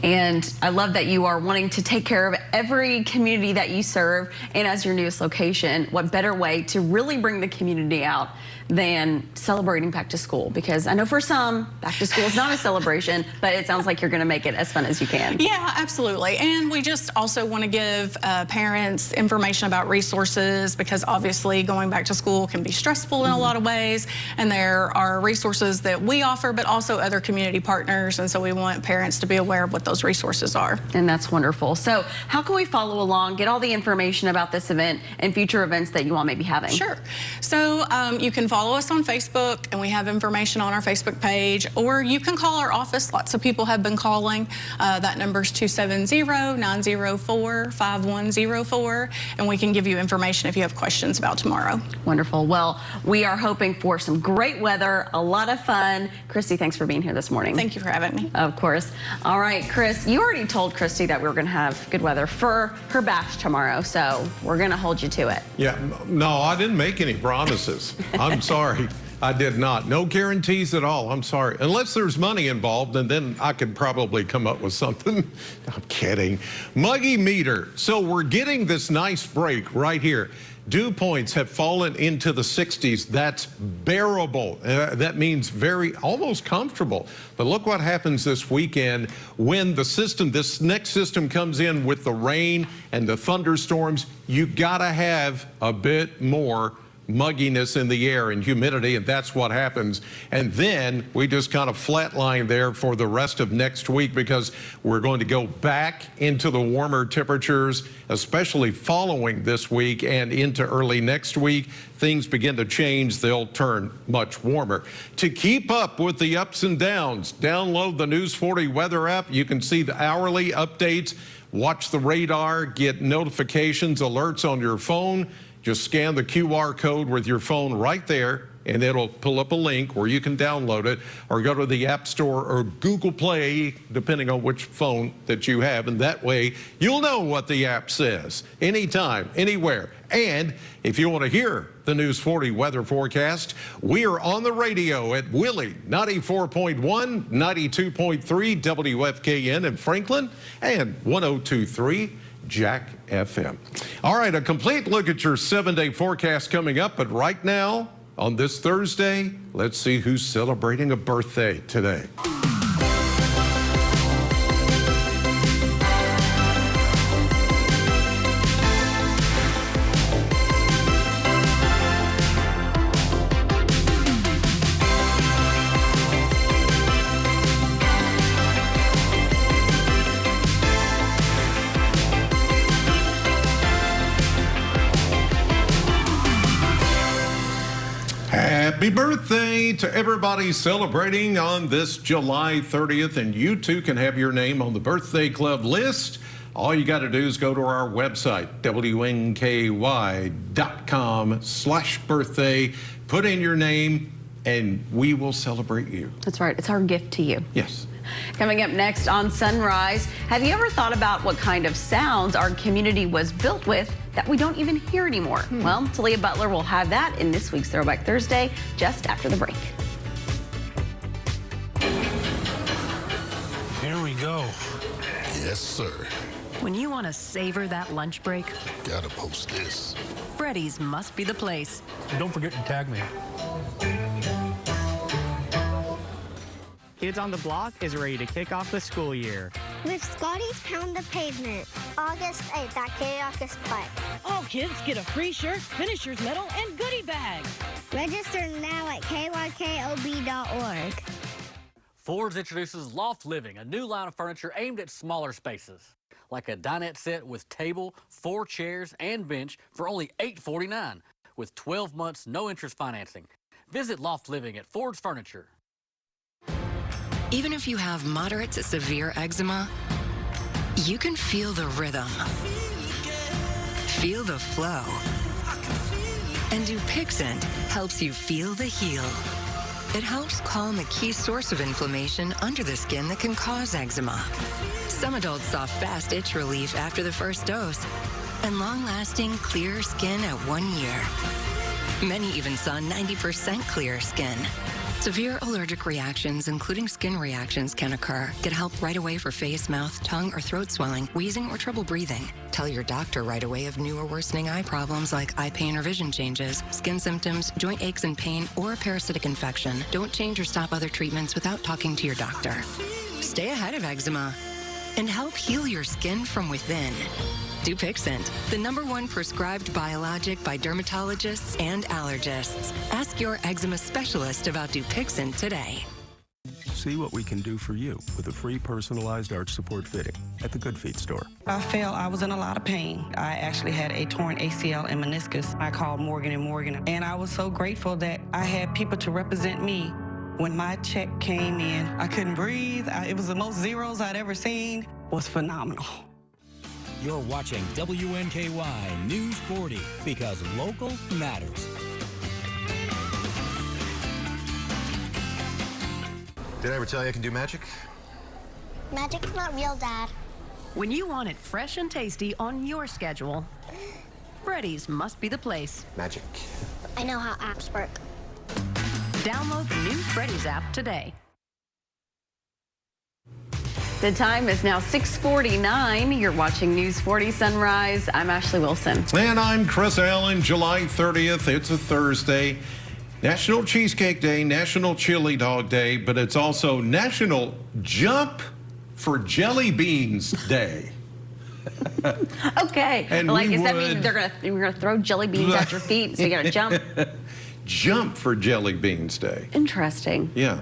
And I love that you are wanting to take care of every community that you serve. And as your newest location, what better way to really bring the community out than celebrating back to school? Because I know for some, back to school is not a celebration, but it sounds like you're going to make it as fun as you can. Yeah, absolutely. And we just also want to give parents information about resources, because obviously going back to school can be stressful in a lot of ways. And there are resources that we offer, but also other community partners. And so we want parents to be aware of what those resources are. And that's wonderful. So how can we follow along, get all the information about this event and future events that you all may be having? Sure. So you can follow us on Facebook, and we have information on our Facebook page, or you can call our office. Lots of people have been calling. That number is 270-904-5104, and we can give you information if you have questions about tomorrow. Wonderful. Well, we are hoping for some great weather, a lot of fun. Christy, thanks for being here this morning. Thank you for having me. Of course. All right, Chris, you already told Christy that we were going to have good weather for her bash tomorrow, so we're going to hold you to it. Yeah, no, I didn't make any promises. I'm sorry. I did not. No guarantees at all. I'm sorry. Unless there's money involved, and then I could probably come up with something. I'm kidding. Muggy meter. So we're getting this nice break right here. Dew points have fallen into the 60s. That's bearable. That means almost comfortable. But look what happens this weekend when this next system comes in with the rain and the thunderstorms. You gotta have a bit more mugginess in the air and humidity, and that's what happens. And then we just kind of flatline there for the rest of next week, because we're going to go back into the warmer temperatures, especially following this week and into early next week. Things begin to change. They'll turn much warmer. To keep up with the ups and downs, download the News 40 weather app. You can see the hourly updates, watch the radar, get notifications, alerts on your phone. Just scan the QR code with your phone right there, and it'll pull up a link where you can download it, or go to the App Store or Google Play, depending on which phone that you have. And that way, you'll know what the app says anytime, anywhere. And if you want to hear the News 40 weather forecast, we are on the radio at Willie 94.1, 92.3 WFKN in Franklin, and 102.3 Jack FM. All right, a complete look at your 7-day forecast coming up, but right now, on this Thursday, let's see who's celebrating a birthday today. Happy birthday to everybody celebrating on this July 30th, and you too can have your name on the birthday club list. All you got to do is go to our website, WNKY.com/birthday, put in your name, and we will celebrate you. That's right. It's our gift to you. Yes. Coming up next on Sunrise, have you ever thought about what kind of sounds our community was built with that we don't even hear anymore? Well, Talia Butler will have that in this week's Throwback Thursday, just after the break. Here we go. Yes, sir. When you want to savor that lunch break, Gotta post this. Freddy's must be the place. Don't forget to tag me. Kids on the Block is ready to kick off the school year. With Scotty's Pound the Pavement, August 8th at Kayakis Park. All kids get a free shirt, finisher's medal, and goodie bag. Register now at kykob.org. Ford's introduces Loft Living, a new line of furniture aimed at smaller spaces, like a dinette set with table, 4 chairs, and bench for only $849, with 12 months no interest financing. Visit Loft Living at Ford's Furniture. Even if you have moderate to severe eczema, you can feel the rhythm. Feel the flow. And Dupixent helps you feel the heal. It helps calm a key source of inflammation under the skin that can cause eczema. Some adults saw fast itch relief after the first dose and long-lasting clear skin at 1 year. Many even saw 90% clear skin. Severe allergic reactions, including skin reactions, can occur. Get help right away for face, mouth, tongue, or throat swelling, wheezing, or trouble breathing. Tell your doctor right away of new or worsening eye problems like eye pain or vision changes, skin symptoms, joint aches and pain, or a parasitic infection. Don't change or stop other treatments without talking to your doctor. Stay ahead of eczema and help heal your skin from within. Dupixent, the #1 prescribed biologic by dermatologists and allergists. Ask your eczema specialist about Dupixent today. See what we can do for you with a free personalized arch support fitting at the Good Feet store. I felt I was in a lot of pain. I actually had a torn ACL and meniscus. I called Morgan & Morgan, and I was so grateful that I had people to represent me. When my check came in, I couldn't breathe. It was the most zeros I'd ever seen. It was phenomenal. You're watching WNKY News 40 because local matters. Did I ever tell you I can do magic? Magic's not real, Dad. When you want it fresh and tasty on your schedule, Freddy's must be the place. Magic. I know how apps work. Download the new Freddy's app today. The time is now 6:49. You're watching News 40 Sunrise. I'm Ashley Wilson. And I'm Chris Allen. July 30th. It's a Thursday. National Cheesecake Day, National Chili Dog Day, but it's also National Jump for Jelly Beans Day. Okay. And like, we does that mean we're gonna throw jelly beans at your feet, so you gotta jump? Jump for Jelly Beans Day. Interesting. Yeah.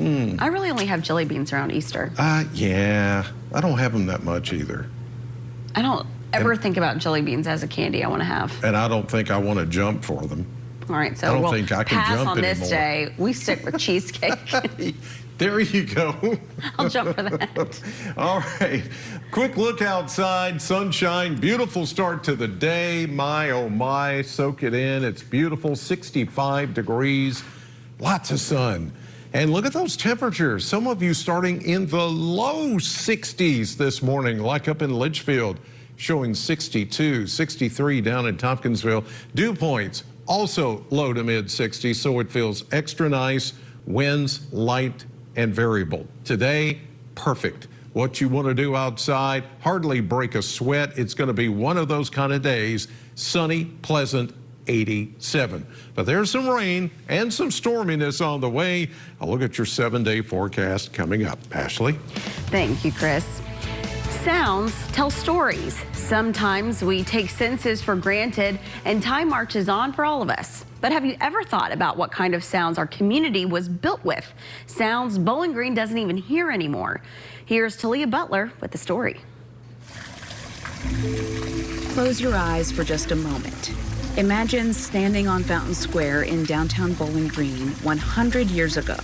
I really only have jelly beans around Easter. Yeah. I don't have them that much either. I don't ever think about jelly beans as a candy I want to have. And I don't think I want to jump for them. All right, so I don't we'll think I can pass jump on this anymore. day. We stick with cheesecake. There you go. I'll jump for that. All right. Quick look outside. Sunshine. Beautiful start to the day. My, oh my. Soak it in. It's beautiful. 65 degrees. Lots of sun. And look at those temperatures. Some of you starting in the low 60s this morning, like up in Litchfield, showing 62, 63 down in Tompkinsville. Dew points also low to mid 60s, so it feels extra nice. Winds light and variable. Today, perfect. What you want to do outside, hardly break a sweat. It's going to be one of those kind of days. Sunny, pleasant, 87. But there's some rain and some storminess on the way. I'll look at your 7-day forecast coming up. Ashley? Thank you, Chris. Sounds tell stories. Sometimes we take senses for granted and time marches on for all of us. But have you ever thought about what kind of sounds our community was built with? Sounds Bowling Green doesn't even hear anymore. Here's Talia Butler with the story. Close your eyes for just a moment. Imagine standing on Fountain Square in downtown Bowling Green 100 years ago.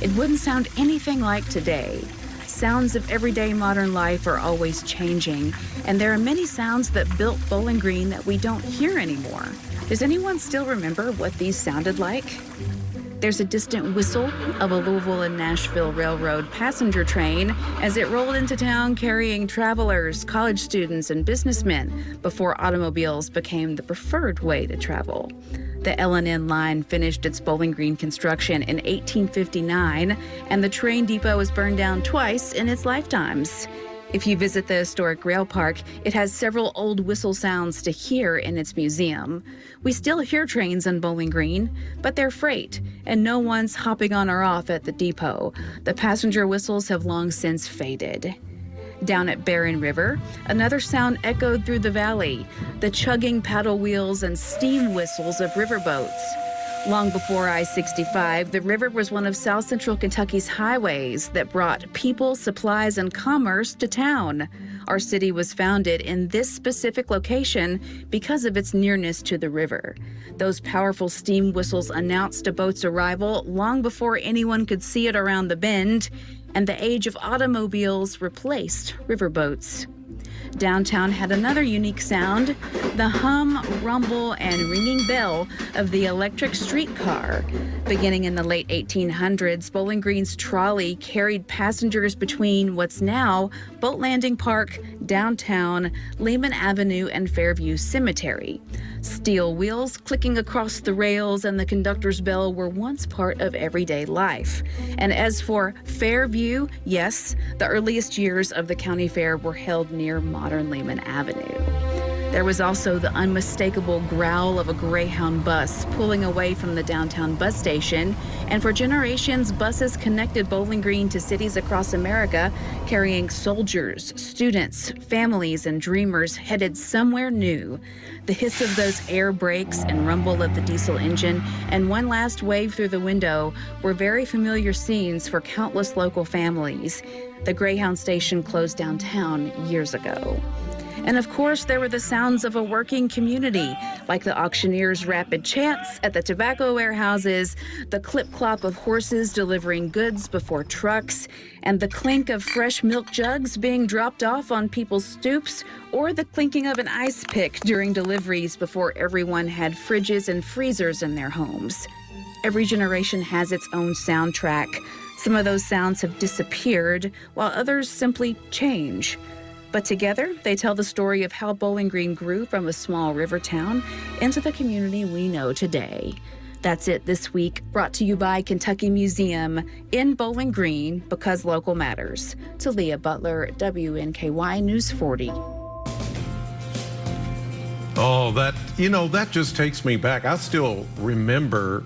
It wouldn't sound anything like today. Sounds of everyday modern life are always changing, and there are many sounds that built Bowling Green that we don't hear anymore. Does anyone still remember what these sounded like? There's a distant whistle of a Louisville and Nashville Railroad passenger train as it rolled into town carrying travelers, college students, and businessmen before automobiles became the preferred way to travel. The L&N line finished its Bowling Green construction in 1859, and the train depot was burned down twice in its lifetimes. If you visit the historic rail park, it has several old whistle sounds to hear in its museum. We still hear trains on Bowling Green, but they're freight, and no one's hopping on or off at the depot. The passenger whistles have long since faded. Down at Barren River, another sound echoed through the valley, the chugging paddle wheels and steam whistles of riverboats. Long before I-65, the river was one of South Central Kentucky's highways that brought people, supplies, and commerce to town. Our city was founded in this specific location because of its nearness to the river. Those powerful steam whistles announced a boat's arrival long before anyone could see it around the bend, and the age of automobiles replaced riverboats. downtown had another unique sound, the hum, rumble, and ringing bell of the electric streetcar. Beginning in the late 1800s, Bowling Green's trolley carried passengers between what's now Boat Landing Park, downtown, Lehman Avenue, and Fairview Cemetery. Steel wheels clicking across the rails and the conductor's bell were once part of everyday life. And as for Fairview, yes, the earliest years of the county fair were held near modern Lehman Avenue. There was also the unmistakable growl of a Greyhound bus pulling away from the downtown bus station. And for generations, buses connected Bowling Green to cities across America, carrying soldiers, students, families, and dreamers headed somewhere new. The hiss of those air brakes and rumble of the diesel engine and one last wave through the window were very familiar scenes for countless local families. The Greyhound station closed downtown years ago. And of course, there were the sounds of a working community, like the auctioneers' rapid chants at the tobacco warehouses, the clip-clop of horses delivering goods before trucks, and the clink of fresh milk jugs being dropped off on people's stoops, or the clinking of an ice pick during deliveries before everyone had fridges and freezers in their homes. Every generation has its own soundtrack. Some of those sounds have disappeared, while others simply change. But together, they tell the story of how Bowling Green grew from a small river town into the community we know today. That's it this week, brought to you by Kentucky Museum in Bowling Green, because local matters. Talia Butler, WNKY News 40. Oh, that just takes me back. I still remember,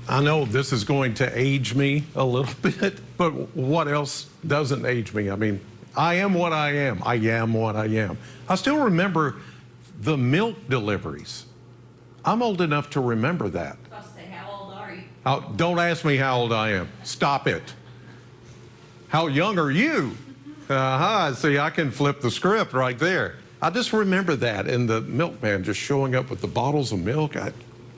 I know this is going to age me a little bit, but what else doesn't age me? I mean, I am what I am. I am what I am. I still remember the milk deliveries. I'm old enough to remember that. I was about to say, how old are you? Don't ask me how old I am. Stop it. How young are you? See, I can flip the script right there. I just remember that, and the milkman just showing up with the bottles of milk.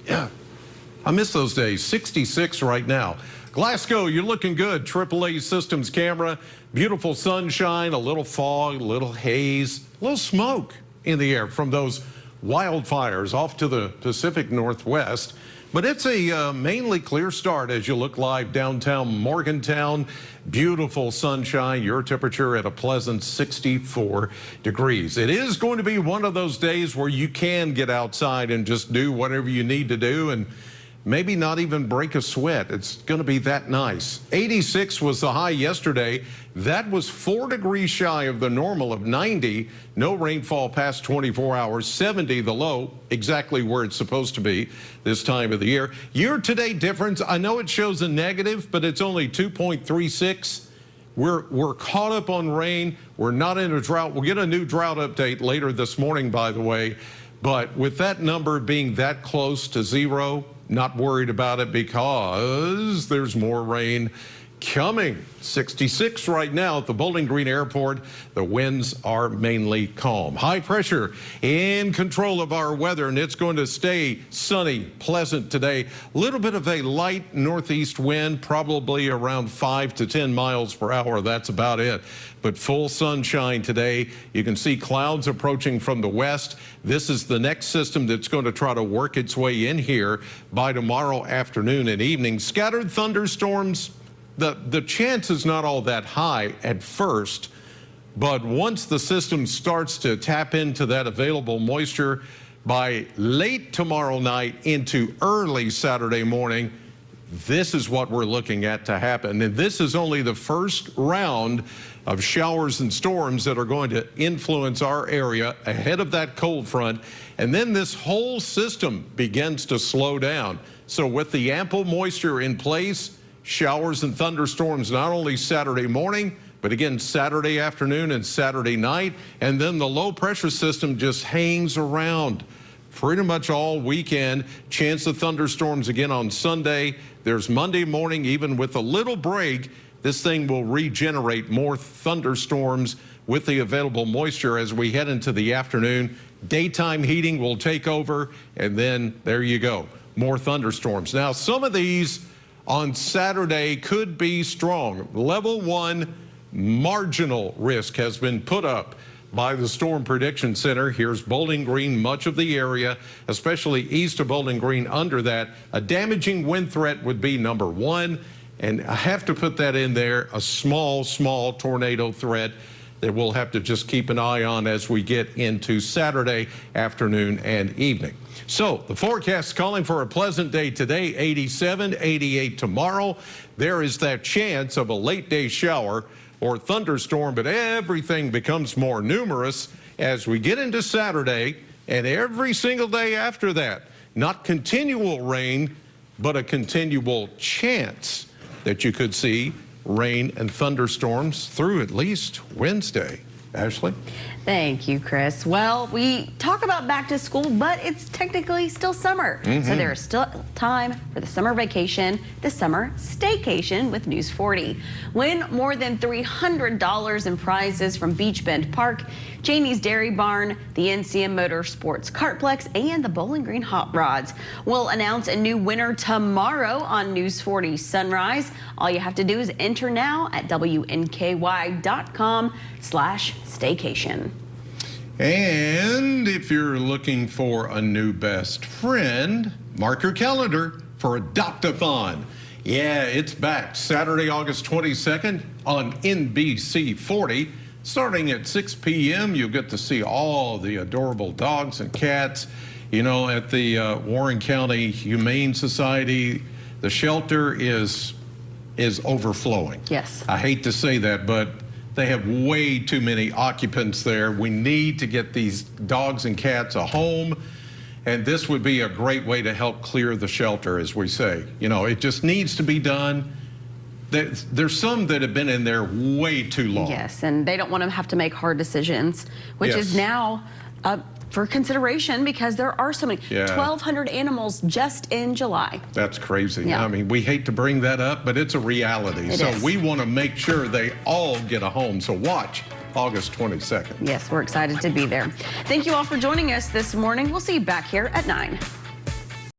I miss those days. 66 right now. Glasgow, you're looking good. AAA Systems camera, beautiful sunshine, a little fog, a little haze, a little smoke in the air from those wildfires off to the Pacific Northwest. But it's a mainly clear start as you look live downtown Morgantown. Beautiful sunshine, your temperature at a pleasant 64 degrees. It is going to be one of those days where you can get outside and just do whatever you need to do and maybe not even break a sweat. It's going to be that nice. 86 was the high yesterday. That was 4 degrees shy of the normal of 90. No rainfall past 24 hours. 70 the low, exactly where it's supposed to be this time of the year. Year-to-date difference, I know it shows a negative, but it's only 2.36. We're caught up on rain. We're not in a drought. We'll get a new drought update later this morning, by the way. But with that number being that close to zero, not worried about it because there's more rain coming. 66 right now at the Bowling Green Airport. The winds are mainly calm. High pressure in control of our weather, and it's going to stay sunny, pleasant today. A little bit of a light northeast wind, probably around 5 to 10 miles per hour. That's about it. But full sunshine today. You can see clouds approaching from the west. This is the next system that's going to try to work its way in here by tomorrow afternoon and evening. Scattered thunderstorms. The chance is not all that high at first, but once the system starts to tap into that available moisture by late tomorrow night into early Saturday morning, this is what we're looking at to happen. And this is only the first round of showers and storms that are going to influence our area ahead of that cold front. And then this whole system begins to slow down. So with the ample moisture in place, showers and thunderstorms not only Saturday morning, but again Saturday afternoon and Saturday night. And then the low pressure system just hangs around pretty much all weekend. Chance of thunderstorms again on Sunday. There's Monday morning, even with a little break, this thing will regenerate more thunderstorms with the available moisture as we head into the afternoon. Daytime heating will take over, and then there you go, more thunderstorms. Now, some of these on Saturday could be strong. Level 1 marginal risk has been put up by the Storm Prediction Center. Here's Bowling Green, much of the area, especially east of Bowling Green. Under that, a damaging wind threat would be number 1. And I have to put that in there, a small tornado threat that we'll have to just keep an eye on as we get into Saturday afternoon and evening. So the forecast is calling for a pleasant day today, 87, 88 tomorrow. There is that chance of a late day shower or thunderstorm, but everything becomes more numerous as we get into Saturday and every single day after that. Not continual rain, but a continual chance that you could see rain and thunderstorms through at least Wednesday. Ashley? Thank you, Chris. Well, we talk about back to school, but it's technically still summer. So there is still time for the summer vacation, the summer staycation with News 40. Win more than $300 in prizes from Beach Bend Park, Janie's Dairy Barn, the NCM Motorsports Kartplex, and the Bowling Green Hot Rods. We'll announce a new winner tomorrow on News 40 Sunrise. All you have to do is enter now at WNKY.com/staycation. And if you're looking for a new best friend, mark your calendar for Adopt-a-thon. Yeah, it's back Saturday, August 22nd on NBC 40. Starting at 6 p.m., you'll get to see all the adorable dogs and cats. You know, at the Warren County Humane Society, the shelter is overflowing. Yes. I hate to say that, but they have way too many occupants there. We need to get these dogs and cats a home, and this would be a great way to help clear the shelter, as we say. You know, it just needs to be done. There's some that have been in there way too long. Yes, and they don't want to have to make hard decisions, which is now up for consideration because there are so many. 1,200 animals just in July. That's crazy. Yeah. I mean, we hate to bring that up, but it's a reality. It so is. we want to make sure they all get a home. So watch August 22nd. Yes, we're excited to be there. Thank you all for joining us this morning. We'll see you back here at 9.